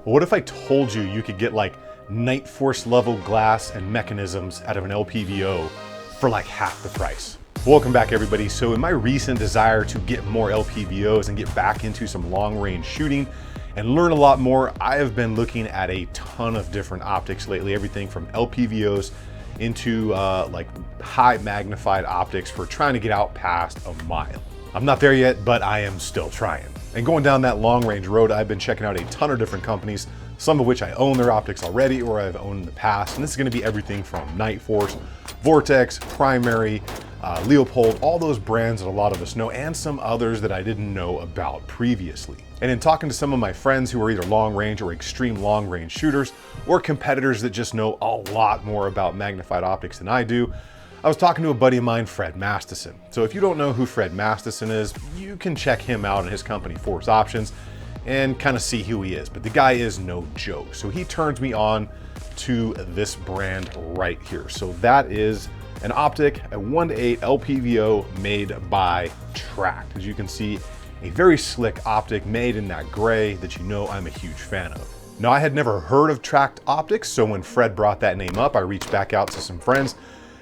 What if I told you you could get like Night Force level glass and mechanisms out of an LPVO for like half the price? Welcome back everybody. So in my recent desire to get more LPVOs and get back into some long range shooting and learn a lot more, I have been looking at a ton of different optics lately, everything from LPVOs into like high magnified optics for trying to get out past a mile. I'm not there yet, but I am still trying. And going down that long range road, I've been checking out a ton of different companies, some of which I own their optics already or I've owned in the past. And this is gonna be everything from Night Force, Vortex, Primary, Leopold, all those brands that a lot of us know, and some others that I didn't know about previously. And in talking to some of my friends who are either long range or extreme long range shooters, or competitors that just know a lot more about magnified optics than I do, I was talking to a buddy of mine, Fred Masteson. So if you don't know who Fred Masteson is, you can check him out and his company Force Options and kind of see who he is. But the guy is no joke. So he turns me on to this brand right here. So that is an optic, a 1:8 LPVO made by Tract. As you can see, a very slick optic made in that gray that you know I'm a huge fan of. Now I had never heard of Tract Optics, so when Fred brought that name up, I reached back out to some friends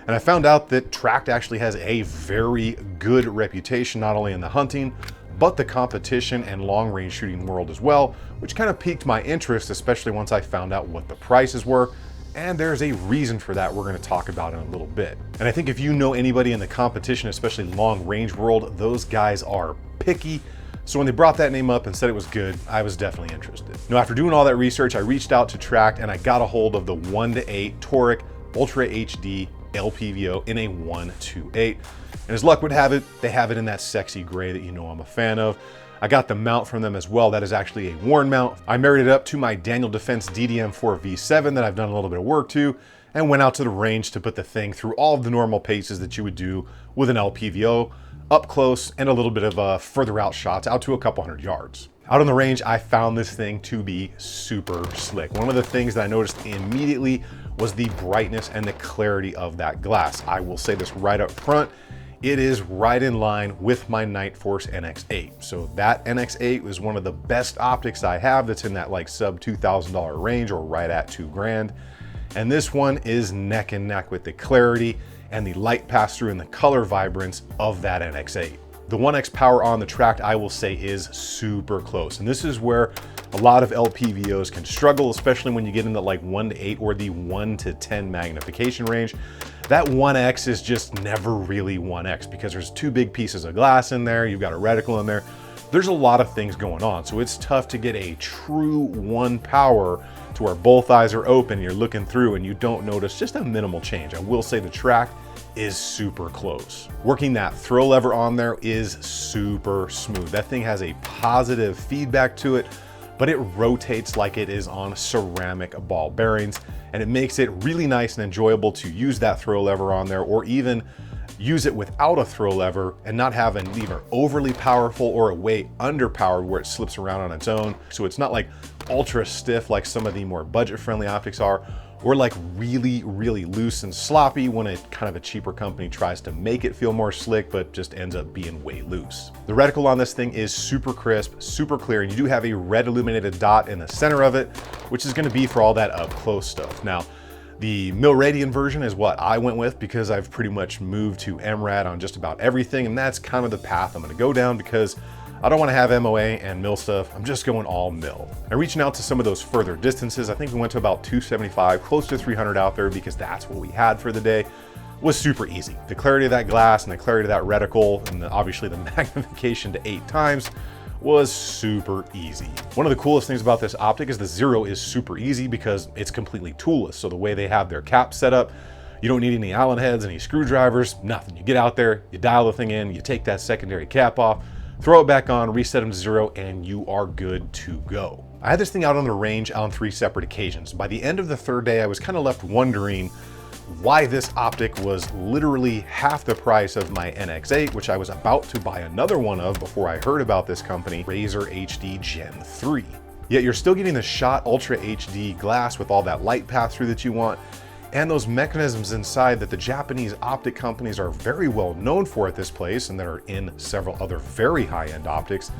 and I found out that Tract actually has a very good reputation, not only in the hunting, but the competition and long range shooting world as well, which kind of piqued my interest, especially once I found out what the prices were. And there's a reason for that we're going to talk about in a little bit. And I think if you know anybody in the competition, especially long range world, those guys are picky. So when they brought that name up and said it was good, I was definitely interested. Now, after doing all that research, I reached out to Tract and I got a hold of the 1:8 Toric Ultra HD LPVO in a 1:8. And as luck would have it, they have it in that sexy gray that you know I'm a fan of. I got the mount from them as well. That is actually a worn mount. I married it up to my Daniel Defense DDM4 V7 that I've done a little bit of work to, and went out to the range to put the thing through all of the normal paces that you would do with an LPVO, up close and a little bit of further out shots out to a couple hundred yards. Out on the range, I found this thing to be super slick. One of the things that I noticed immediately was the brightness and the clarity of that glass. I will say this right up front, it is right in line with my Night Force NX8. So that NX8 is one of the best optics I have that's in that like sub $2,000 range or right at $2,000. And this one is neck and neck with the clarity and the light pass through and the color vibrance of that NX8. The 1X power on the Tract, I will say, is super close. And this is where a lot of LPVOs can struggle, especially when you get into like 1:8 or the 1:10 magnification range. That 1X is just never really 1X because there's two big pieces of glass in there. You've got a reticle in there. There's a lot of things going on. So it's tough to get a true one power to where both eyes are open, you're looking through and you don't notice just a minimal change. I will say the Tract is super close. Working that throw lever on there is super smooth. That thing has a positive feedback to it, but it rotates like it is on ceramic ball bearings, and it makes it really nice and enjoyable to use that throw lever on there, or even use it without a throw lever and not have an either overly powerful or a way underpowered where it slips around on its own. So it's not like ultra stiff like some of the more budget-friendly optics are, or like really, really loose and sloppy when a kind of a cheaper company tries to make it feel more slick, but just ends up being way loose. The reticle on this thing is super crisp, super clear, and you do have a red illuminated dot in the center of it, which is gonna be for all that up close stuff. Now, the Milradian version is what I went with because I've pretty much moved to MRAD on just about everything, and that's kind of the path I'm gonna go down because I don't want to have MOA and mil stuff. I'm just going all mil. And reaching out to some of those further distances, I think we went to about 275, close to 300 out there because that's what we had for the day, was super easy. The clarity of that glass and the clarity of that reticle and obviously the magnification to 8 times was super easy. One of the coolest things about this optic is the zero is super easy because it's completely toolless. So the way they have their cap set up, you don't need any Allen heads, any screwdrivers, nothing. You get out there, you dial the thing in, you take that secondary cap off, throw it back on, reset them to 0, and you are good to go. I had this thing out on the range on 3 separate occasions. By the end of the 3rd day, I was kind of left wondering why this optic was literally half the price of my NX8, which I was about to buy another one of before I heard about this company, Razor HD Gen 3. Yet you're still getting the shot Ultra HD glass with all that light pass through that you want, and those mechanisms inside that the Japanese optic companies are very well known for at this place and that are in several other very high-end optics.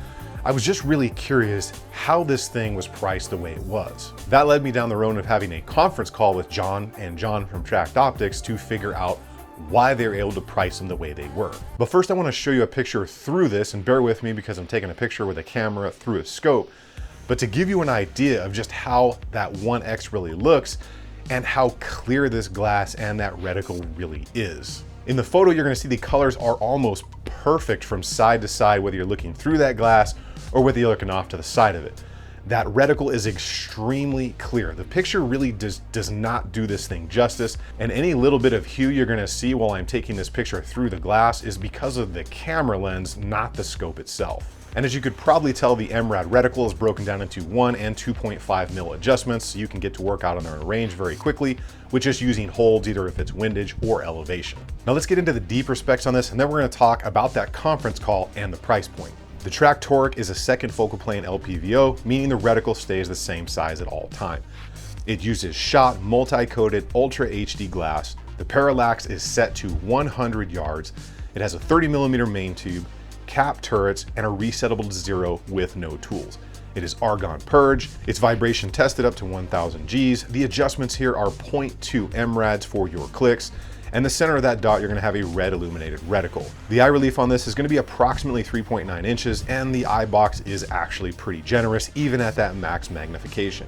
I was just really curious how this thing was priced the way it was. That led me down the road of having a conference call with John and John from Tract Optics to figure out why they're able to price them the way they were. But first I want to show you a picture through this, and bear with me because I'm taking a picture with a camera through a scope, but to give you an idea of just how that 1X really looks and how clear this glass and that reticle really is. In the photo, you're going to see the colors are almost perfect from side to side, whether you're looking through that glass or whether you're looking off to the side of it. That reticle is extremely clear. The picture really does not do this thing justice, and any little bit of hue you're gonna see while I'm taking this picture through the glass is because of the camera lens, not the scope itself. And as you could probably tell, the MRAD reticle is broken down into 1 and 2.5 mil adjustments, so you can get to work out on a range very quickly with just using holds, either if it's windage or elevation. Now let's get into the deeper specs on this, and then we're gonna talk about that conference call and the price point. The Tract Toric is a second focal plane LPVO, meaning the reticle stays the same size at all time. It uses shot multi-coated Ultra HD glass. The parallax is set to 100 yards. It has a 30mm main tube, cap turrets, and a resettable to 0 with no tools. It is argon purge. It's vibration tested up to 1000 Gs. The adjustments here are 0.2 MRADs for your clicks. And the center of that dot, you're gonna have a red illuminated reticle. The eye relief on this is gonna be approximately 3.9 inches, and the eye box is actually pretty generous, even at that max magnification.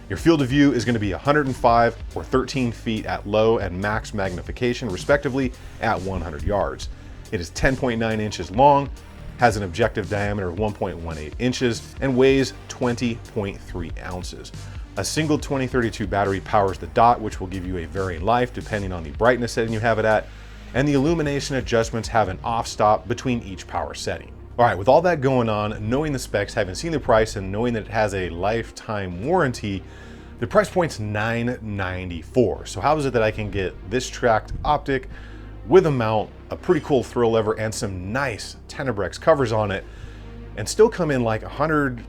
Your field of view is gonna be 105 or 13 feet at low and max magnification, respectively, at 100 yards. It is 10.9 inches long, has an objective diameter of 1.18 inches, and weighs 20.3 ounces. A single 2032 battery powers the dot, which will give you a varying life depending on the brightness setting you have it at, and the illumination adjustments have an off-stop between each power setting. All right, with all that going on, knowing the specs, having seen the price, and knowing that it has a lifetime warranty, the price point's $994. So how is it that I can get this Tract Optic with a mount, a pretty cool throw lever, and some nice Tenebrex covers on it, and still come in like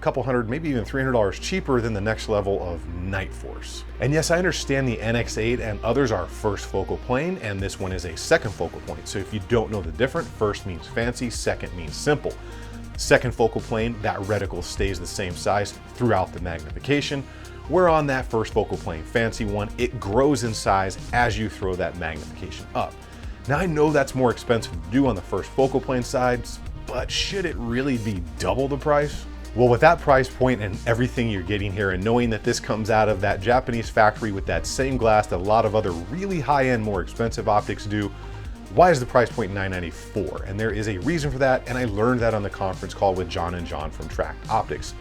couple hundred, maybe even $300 cheaper than the next level of Night Force? And yes, I understand the NX8 and others are first focal plane, and this one is a second focal point. So if you don't know the difference, first means fancy, second means simple. Second focal plane, that reticle stays the same size throughout the magnification, where on that first focal plane, fancy one, it grows in size as you throw that magnification up. Now I know that's more expensive to do on the first focal plane side, but should it really be double the price? Well, with that price point and everything you're getting here, and knowing that this comes out of that Japanese factory with that same glass that a lot of other really high-end, more expensive optics do, why is the price point $994? And there is a reason for that, and I learned that on the conference call with John and John from Tract Optics.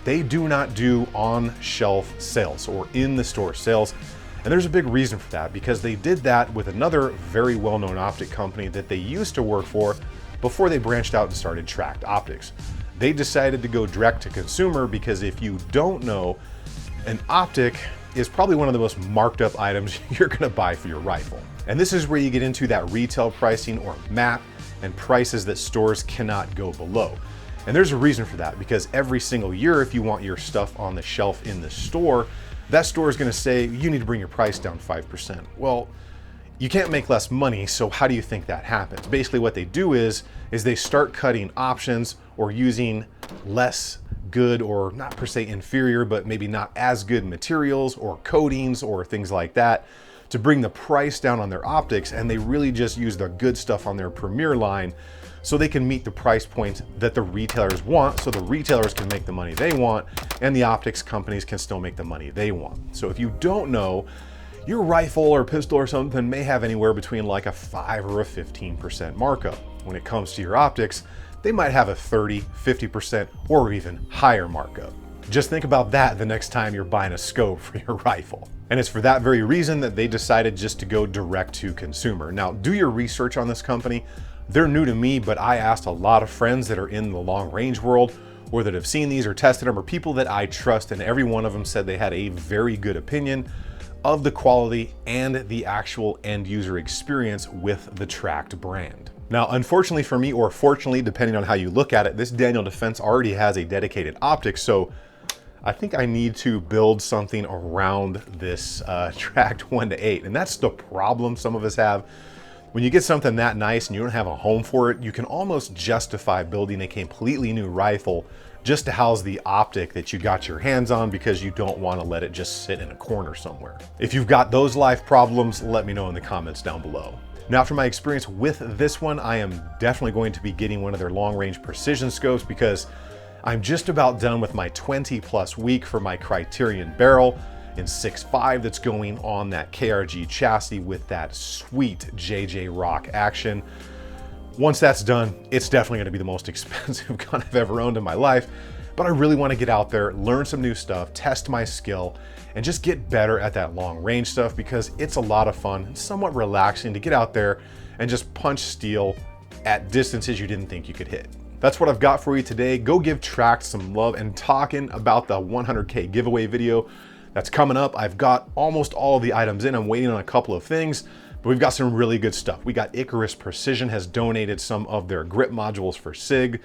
They do not do on-shelf sales or in-the-store sales, and there's a big reason for that, because they did that with another very well-known optic company that they used to work for before they branched out and started Tract Optics. They decided to go direct to consumer because if you don't know, an optic is probably one of the most marked up items you're gonna buy for your rifle. And this is where you get into that retail pricing or MAP and prices that stores cannot go below. And there's a reason for that, because every single year, if you want your stuff on the shelf in the store, that store is gonna say, you need to bring your price down 5%. Well, you can't make less money, so how do you think that happens? Basically what they do is they start cutting options or using less good, or not per se inferior, but maybe not as good materials or coatings or things like that to bring the price down on their optics, and they really just use the good stuff on their Premier line so they can meet the price points that the retailers want, so the retailers can make the money they want and the optics companies can still make the money they want. So if you don't know, your rifle or pistol or something may have anywhere between like a 5 or a 15% markup. When it comes to your optics, they might have a 30, 50%, or even higher markup. Just think about that the next time you're buying a scope for your rifle. And it's for that very reason that they decided just to go direct to consumer. Now, do your research on this company. They're new to me, but I asked a lot of friends that are in the long range world, or that have seen these or tested them, or people that I trust, and every one of them said they had a very good opinion of the quality and the actual end user experience with the Tract brand. Now, unfortunately for me, or fortunately, depending on how you look at it, this Daniel Defense already has a dedicated optic, so I think I need to build something around this Tract 1-8, and that's the problem some of us have. When you get something that nice and you don't have a home for it, you can almost justify building a completely new rifle just to house the Optic that you got your hands on because you don't want to let it just sit in a corner somewhere. If you've got those life problems, let me know in the comments down below. Now, after my experience with this one, I am definitely going to be getting one of their long-range precision scopes because I'm just about done with my 20+ week for my Criterion barrel in 6.5 that's going on that KRG chassis with that sweet JJ Rock action. Once that's done, it's definitely going to be the most expensive gun I've ever owned in my life, but I really want to get out there, learn some new stuff, test my skill, and just get better at that long range stuff because it's a lot of fun and somewhat relaxing to get out there and just punch steel at distances you didn't think you could hit. That's what I've got for you today. Go give Tract some love. And talking about the 100K giveaway video that's coming up, I've got almost all of the items in. I'm waiting on a couple of things, but we've got some really good stuff. We got Icarus Precision has donated some of their grip modules for SIG.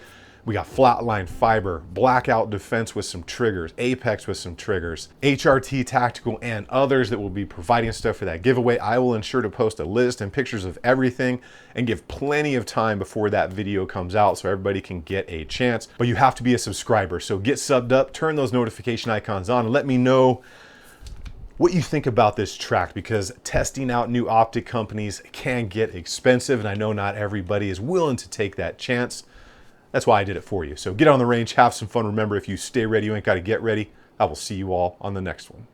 We got Flatline Fiber, Blackout Defense with some triggers, Apex with some triggers, HRT Tactical, and others that will be providing stuff for that giveaway. I will ensure to post a list and pictures of everything and give plenty of time before that video comes out so everybody can get a chance. But you have to be a subscriber, so get subbed up, turn those notification icons on, and let me know what you think about this Tract, because testing out new optic companies can get expensive, and I know not everybody is willing to take that chance. That's why I did it for you. So get on the range, have some fun. Remember, if you stay ready, you ain't got to get ready. I will see you all on the next one.